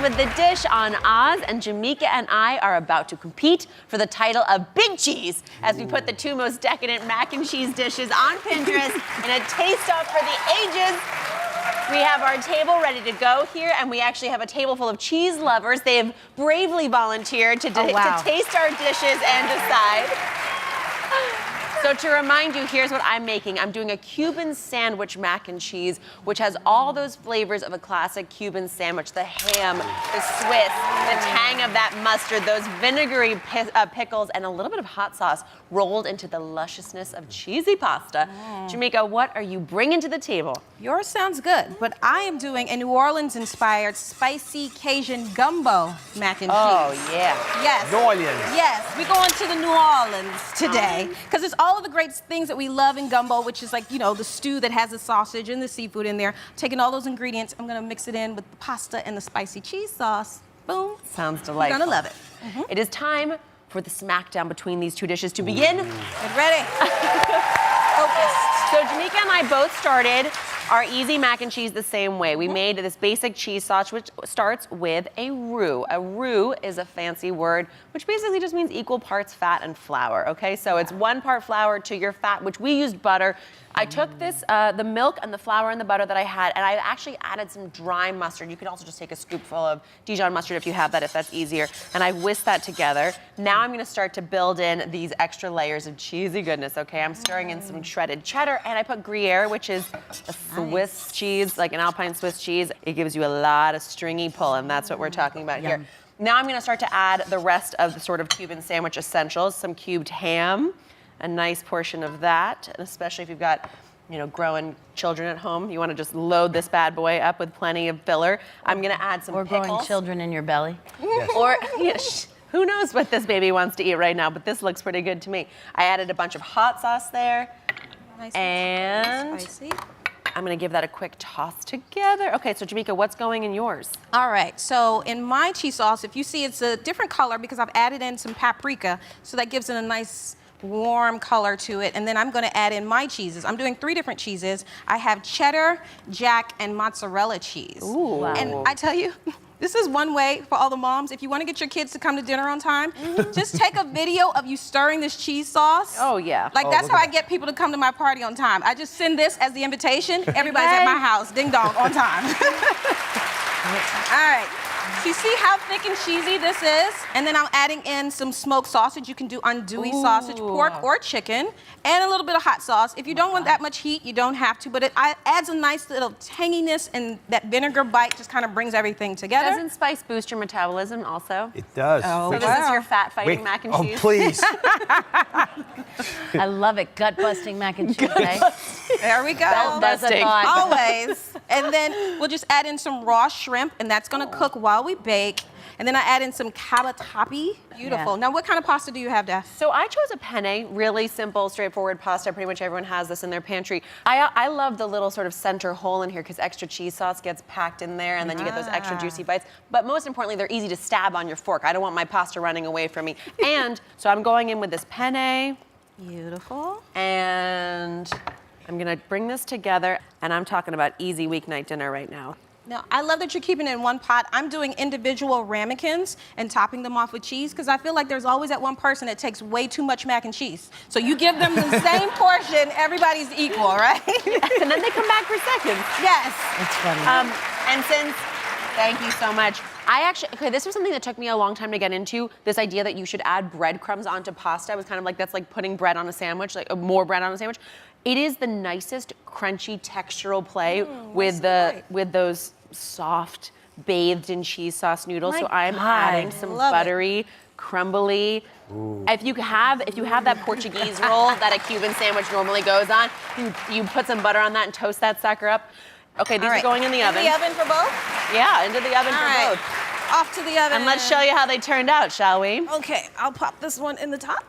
with the dish on Oz, and Jamika and I are about to compete for the title of Big Cheese as we put the two most decadent mac and cheese dishes on Pinterest in a taste-off for the ages. We have our table ready to go here, and we actually have a table full of cheese lovers. They have bravely volunteered to taste our dishes and decide. So to remind you, here's what I'm making. I'm doing a Cuban sandwich mac and cheese, which has all those flavors of a classic Cuban sandwich. The ham, the Swiss, the tang of that mustard, those vinegary pickles, and a little bit of hot sauce rolled into the lusciousness of cheesy pasta. Jamika, what are you bringing to the table? Yours sounds good, but I am doing a New Orleans-inspired spicy Cajun gumbo mac and cheese. Oh, yeah. Yes. New Orleans. Yes, we're going to the New Orleans today because it's all of the great things that we love in gumbo, which is like, you know, the stew that has the sausage and the seafood in there. Taking all those ingredients, I'm gonna mix it in with the pasta and the spicy cheese sauce. Boom. Sounds delightful. You're gonna love it. It is time for the smackdown between these two dishes to begin. Get ready. Focused. So Jamika and I both started our easy mac and cheese the same way. We made this basic cheese sauce, which starts with a roux. A roux is a fancy word, which basically just means equal parts fat and flour, okay? So it's 1 part flour to your fat, which we used butter. I took this, the milk and the flour and the butter that I had, and I actually added some dry mustard. You can also just take a scoopful of Dijon mustard if you have that, if that's easier. And I whisked that together. Now I'm gonna start to build in these extra layers of cheesy goodness, okay? I'm stirring in some shredded cheddar, and I put Gruyere, which is a Swiss cheese, like an Alpine Swiss cheese. It gives you a lot of stringy pull, and that's what we're talking about here. Now I'm gonna start to add the rest of the sort of Cuban sandwich essentials, some cubed ham, a nice portion of that, and especially if you've got, you know, growing children at home, you want to just load this bad boy up with plenty of filler. I'm going to add some pickles. Or growing children in your belly. Yes. Or, who knows what this baby wants to eat right now, but this looks pretty good to me. I added a bunch of hot sauce there. Nice and spicy. I'm going to give that a quick toss together. Okay, so Jamika, what's going in yours? All right, so in my cheese sauce, if you see it's a different color because I've added in some paprika, so that gives it a nice warm color to it. And then I'm gonna add in my cheeses. I'm doing 3 different cheeses. I have cheddar, jack, and mozzarella cheese. Ooh. Wow. And I tell you, this is one way for all the moms, if you wanna get your kids to come to dinner on time, just take a video of you stirring this cheese sauce. Oh, yeah. Like that's how I get people to come to my party on time. I just send this as the invitation. Everybody's at my house, ding dong, on time. All right. So you see how thick and cheesy this is? And then I'm adding in some smoked sausage. You can do andouille sausage, pork or chicken, and a little bit of hot sauce. If you don't want that much heat, you don't have to, but it adds a nice little tanginess, and that vinegar bite just kind of brings everything together. Doesn't spice boost your metabolism also? It does. So this is your fat-fighting mac and cheese? Oh, please. I love it. Gut-busting mac and cheese, eh? There we go. Bell-busting. Always. And then we'll just add in some raw shrimp, and that's gonna cook while we bake. And then I add in some cavatappi. Beautiful. Yeah. Now, what kind of pasta do you have, Daph? So I chose a penne, really simple, straightforward pasta. Pretty much everyone has this in their pantry. I love the little sort of center hole in here because extra cheese sauce gets packed in there, and then you get those extra juicy bites. But most importantly, they're easy to stab on your fork. I don't want my pasta running away from me. And so I'm going in with this penne. Beautiful. And I'm gonna bring this together, and I'm talking about easy weeknight dinner right now. Now, I love that you're keeping it in one pot. I'm doing individual ramekins and topping them off with cheese because I feel like there's always that one person that takes way too much mac and cheese. So you give them the same portion, everybody's equal, right? And then they come back for seconds. Yes. It's funny. And since, thank you so much. Okay, this was something that took me a long time to get into, this idea that you should add breadcrumbs onto pasta. I was kind of like, that's like putting bread on a sandwich, like more bread on a sandwich. It is the nicest, crunchy, textural play with those soft, bathed in cheese sauce noodles. So I'm adding some buttery, crumbly. If you have that Portuguese roll that a Cuban sandwich normally goes on, you put some butter on that and toast that sucker up. Okay, these are going in the oven. In the oven for both? Yeah, into the oven for both. Off to the oven. And let's show you how they turned out, shall we? Okay, I'll pop this one in the top.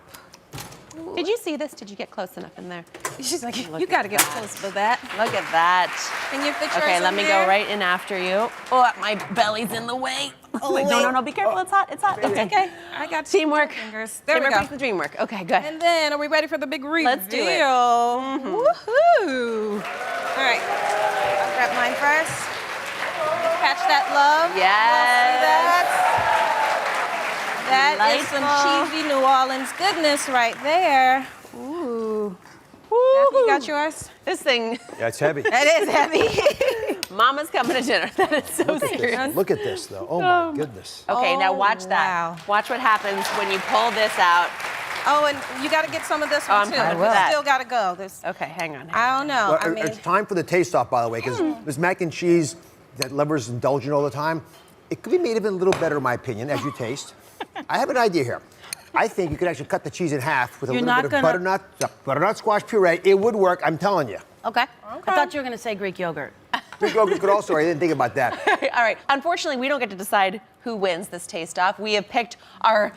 Did you see this? Did you get close enough in there? She's like, you gotta get close to that. Look at that. Can you fit yours Okay, let in me there? go right in after you. Oh, my belly's in the way. Oh, Wait, no, be careful. It's hot. It's hot. It's okay. I got Teamwork. fingers. There we Teamwork go. makes the dream work. Okay, good. And then, are we ready for the big reveal? Let's do it. Woohoo! All right, I'll grab mine first. Catch that love. Yes. We'll see that. That is some cheesy New Orleans goodness right there. Ooh. Daphne, you got yours? This thing, Yeah, it's heavy. It is heavy. Mama's coming to dinner. That is so serious. Look at this, though. Oh, my goodness. Okay, now Oh, watch that. wow. Watch what happens when you pull this out. Oh, and you got to get some of this Oh, one I'm too. fine with You that. still got to go. This, Okay, hang on. I don't know. Well, I mean, it's time for the taste off, by the way, because this mac and cheese that lovers indulge in all the time, it could be made even a little better, in my opinion, as you taste. I have an idea here. I think you could actually cut the cheese in half with a little bit of butternut squash puree. It would work, I'm telling you. Okay. I thought you were going to say Greek yogurt. Greek yogurt could also, I didn't think about that. All right. Unfortunately, we don't get to decide who wins this taste off. We have picked our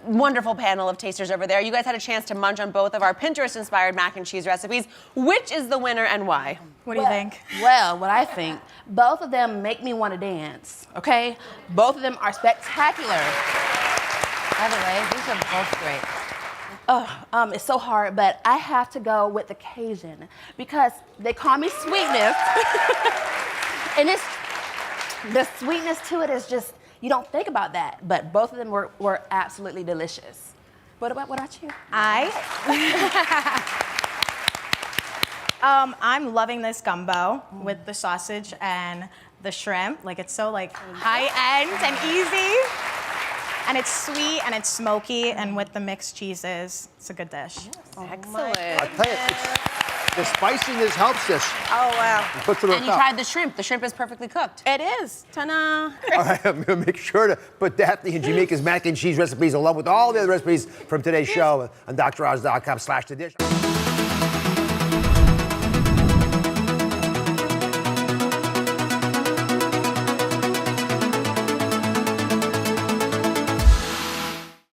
wonderful panel of tasters over there. You guys had a chance to munch on both of our Pinterest-inspired mac and cheese recipes. Which is the winner and why? what do you think? Well, what I think, both of them make me want to dance, okay? Both of them are spectacular. By the way, these are both great. It's so hard, but I have to go with the Cajun because they call me sweetness. And the sweetness to it is just, you don't think about that, but both of them were absolutely delicious. What about you? I'm loving this gumbo with the sausage and the shrimp. Like, it's so like high end and easy. And it's sweet and it's smoky, and with the mixed cheeses, it's a good dish. Excellent. I tell you, the spiciness helps this. Oh, wow. It puts it on And you top. tried the shrimp. The shrimp is perfectly cooked. It is. Ta-da. All right, I'm going to make sure to put Daphne and Jamika's mac and cheese recipes along with all the other recipes from today's show on DrOz.com/the dish.